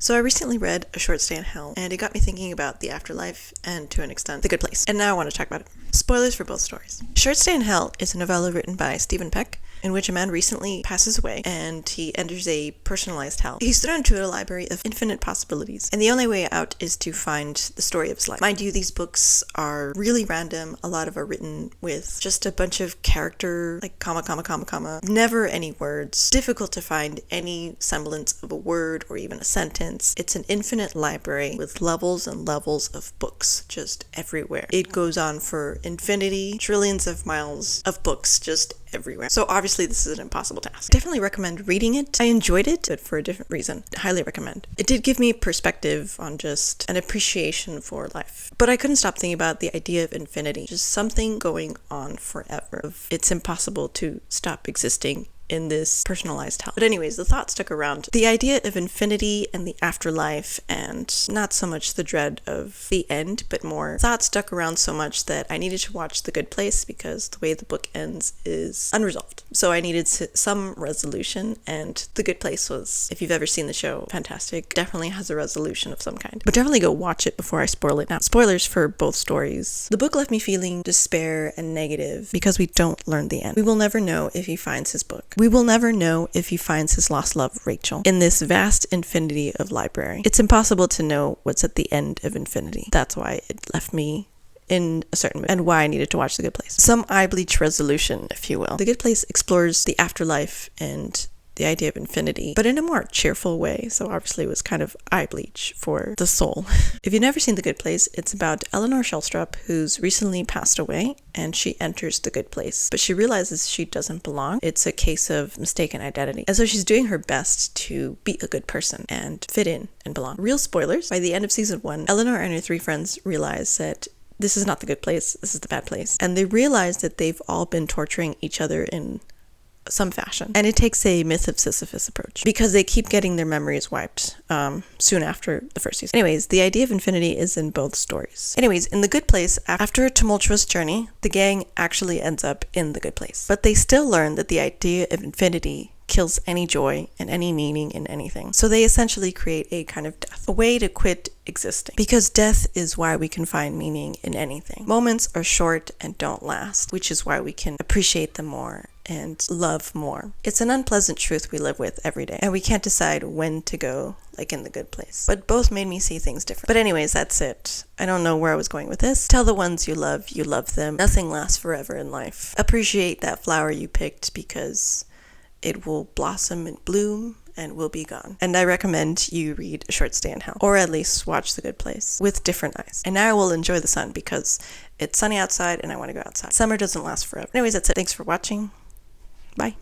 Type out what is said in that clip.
So I recently read A Short Stay in Hell, and it got me thinking about the afterlife and, to an extent, The Good Place. And now I want to talk about it. Spoilers for both stories. Short Stay in Hell is a novella written by Stephen Peck, in which a man recently passes away and he enters a personalized hell. He's thrown into a library of infinite possibilities, and the only way out is to find the story of his life. Mind you, these books are really random. A lot of are written with just a bunch of character, like comma, never any words. Difficult to find any semblance of a word or even a sentence. It's an infinite library with levels and levels of books just everywhere. It goes on for infinity, trillions of miles of books just everywhere. So obviously this is an impossible task. Definitely recommend reading it. I enjoyed it, but for a different reason. Highly recommend. It did give me perspective on just an appreciation for life. But I couldn't stop thinking about the idea of infinity. Just something going on forever. It's impossible to stop existing in this personalized hell. But anyways, the thought stuck around. The idea of infinity and the afterlife, and not so much the dread of the end, but more thought stuck around so much that I needed to watch The Good Place because the way the book ends is unresolved. So I needed some resolution, and The Good Place was, if you've ever seen the show, fantastic. Definitely has a resolution of some kind. But definitely go watch it before I spoil it now. Spoilers for both stories. The book left me feeling despair and negative because we don't learn the end. We will never know if he finds his book. We will never know if he finds his lost love, Rachel, in this vast infinity of library. It's impossible to know what's at the end of infinity. That's why it left me in a certain mood, and why I needed to watch The Good Place. Some eye bleach resolution, if you will. The Good Place explores the afterlife and the idea of infinity, but in a more cheerful way, so obviously it was kind of eye bleach for the soul. If you've never seen The Good Place, it's about Eleanor Shellstrop, who's recently passed away, and she enters the good place, but she realizes she doesn't belong. It's a case of mistaken identity, and so she's doing her best to be a good person and fit in and belong. Real spoilers, by the end of season 1, Eleanor and her 3 friends realize that this is not the good place, this is the bad place, and they realize that they've all been torturing each other in some fashion. And it takes a myth of Sisyphus approach because they keep getting their memories wiped soon after the first season. Anyways, the idea of infinity is in both stories. Anyways, in The Good Place, after a tumultuous journey, the gang actually ends up in the good place. But they still learn that the idea of infinity kills any joy and any meaning in anything. So they essentially create a kind of death, a way to quit existing. Because death is why we can find meaning in anything. Moments are short and don't last, which is why we can appreciate them more and love more. It's an unpleasant truth we live with every day, and we can't decide when to go, like in The Good Place. But both made me see things different. But anyways, that's it. I don't know where I was going with this. Tell the ones you love them. Nothing lasts forever in life. Appreciate that flower you picked because it will blossom and bloom and will be gone. And I recommend you read A Short Stay in Hell, or at least watch The Good Place with different eyes. And now I will enjoy the sun because it's sunny outside and I want to go outside. Summer doesn't last forever. Anyways, that's it. Thanks for watching. Bye.